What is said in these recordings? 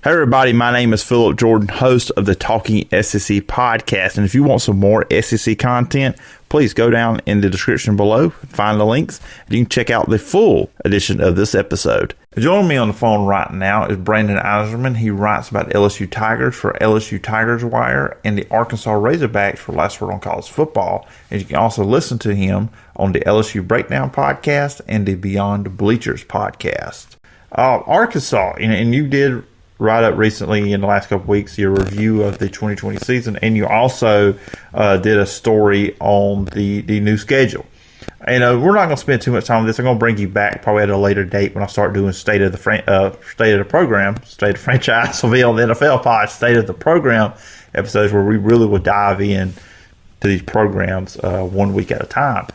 Hey everybody, my name is Philip Jordan, host of the Talking SEC podcast. And if you want some more SEC content, please go down in the description below, find the links, and you can check out the full edition of this episode. Joining me on the phone right now is Brandon Eiserman. He writes about LSU Tigers for LSU Tigers Wire and the Arkansas Razorbacks for Last Word on College Football. And you can also listen to him on the LSU Breakdown podcast and the Beyond Bleachers podcast. Arkansas, and you did write up recently in the last couple of weeks your review of the 2020 season, and you also did a story on the new schedule. And we're not going to spend too much time on this. I'm going to bring you back probably at a later date when I start doing state of the program, state of franchise will be on the NFL pod, state of the program episodes where we really will dive in to these programs 1 week at a time.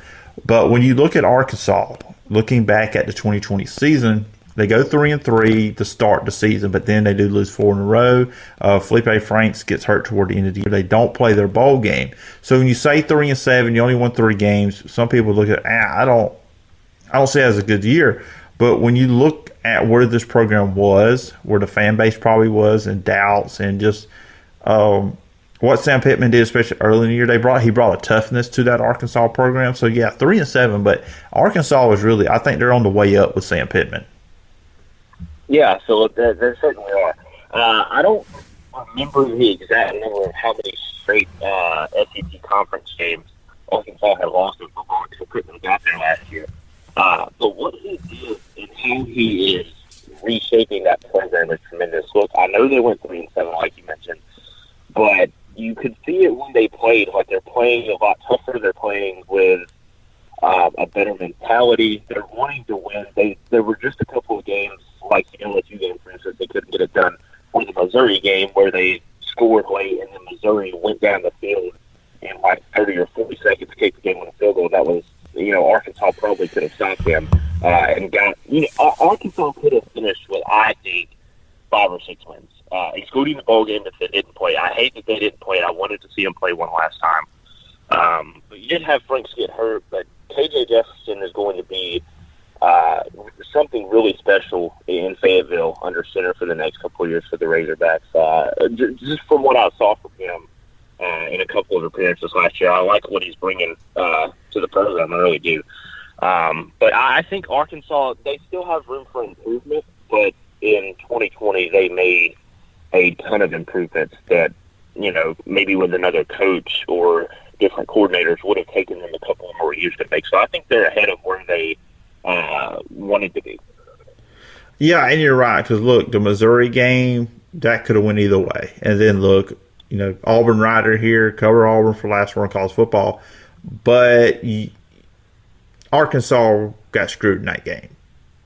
But when you look at Arkansas, looking back at the 2020 season, they go 3-3 to start the season, but then they do lose 4 in a row. Felipe Franks gets hurt toward the end of the year. They don't play their bowl game. So when you say 3-7, you only won 3 games. Some people look at, I don't see it as a good year. But when you look at where this program was, where the fan base probably was, and doubts, and just what Sam Pittman did, especially early in the year, he brought a toughness to that Arkansas program. So yeah, 3-7, but Arkansas was really, I think they're on the way up with Sam Pittman. Yeah, so there certainly are. I don't remember the exact number of how many straight SEC conference games Arkansas had lost in football until Pittman got there last year. But what he did and how he is reshaping that program is tremendous. Look, I know they went 3-7, like you mentioned, but you could see it when they played. Like, they're playing a lot tougher. They're playing with a better mentality. They're wanting to win. There were just a couple of games, like the LSU game, for instance, they couldn't get it done, or the Missouri game where they scored late and then Missouri went down the field in like 30 or 40 seconds to kick the game on a field goal. That was, Arkansas probably could have stopped them and got, Arkansas could have finished with, I think, 5 or 6 wins, excluding the bowl game that they didn't play. I hate that they didn't play it. I wanted to see them play one last time. But you did have Franks get hurt, but KJ Jefferson is going to be something really special in Fayetteville under center for the next couple of years for the Razorbacks. Just from what I saw from him in a couple of appearances last year, I like what he's bringing to the program. I really do. But I think Arkansas, they still have room for improvement, but in 2020 they made a ton of improvements that, maybe with another coach or different coordinators would have taken them a couple more years to make. So I think they're ahead of where they wanted to be. Yeah, and you're right, because look, the Missouri game, that could have went either way. And then look, Auburn Rider here, cover Auburn for Last Word on College Football, but Arkansas got screwed in that game.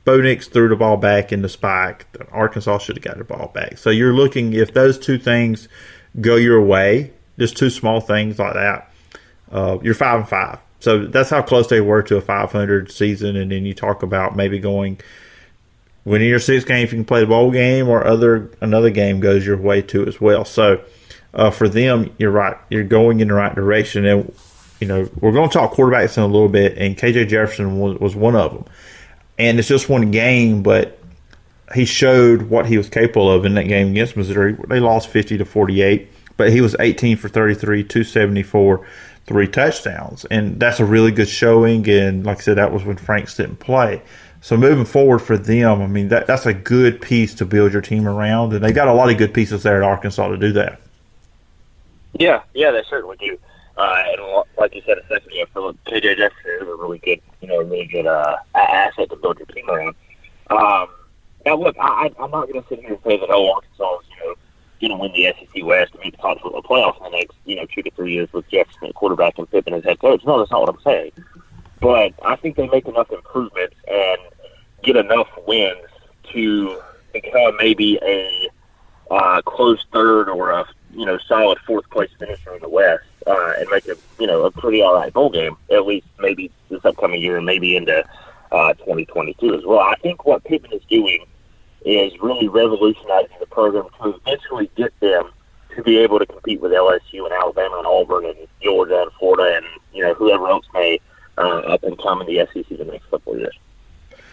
Bo Nix threw the ball back in the spike. Arkansas should have got the ball back. So you're looking, if those two things go your way, just 2 small things like that, you're 5-5. So that's how close they were to a 500 season. And then you talk about maybe winning your 6th game if you can play the bowl game, or another game goes your way too as well. So for them, you're right. You're going in the right direction. And, we're going to talk quarterbacks in a little bit, and KJ Jefferson was one of them. And it's just one game, but he showed what he was capable of in that game against Missouri. They lost 50-48, but he was 18 for 33, 274, 3 touchdowns. And that's a really good showing. And like I said, that was when Franks didn't play. So moving forward for them, I mean, that's a good piece to build your team around. And they got a lot of good pieces there at Arkansas to do that. Yeah, they certainly do. And like you said a second ago, Philip, KJ Jefferson is a really good, asset to build your team around. Now, look, I'm not going to sit here and say that Arkansas is, going to win the SEC West and make the college football playoffs in the next, 2 to 3 years with Jefferson at quarterback and Pittman as head coach. No, that's not what I'm saying. But I think they make enough improvements and get enough wins to become maybe a close third or a solid 4th place finisher in the West and make a pretty all right bowl game, at least maybe this upcoming year and maybe into 2022 as well. I think what Pittman is doing is really revolutionizing the program to eventually get them to be able to compete with LSU and Alabama and Auburn and Georgia and Florida and whoever else may up and come in the SEC the next couple of years.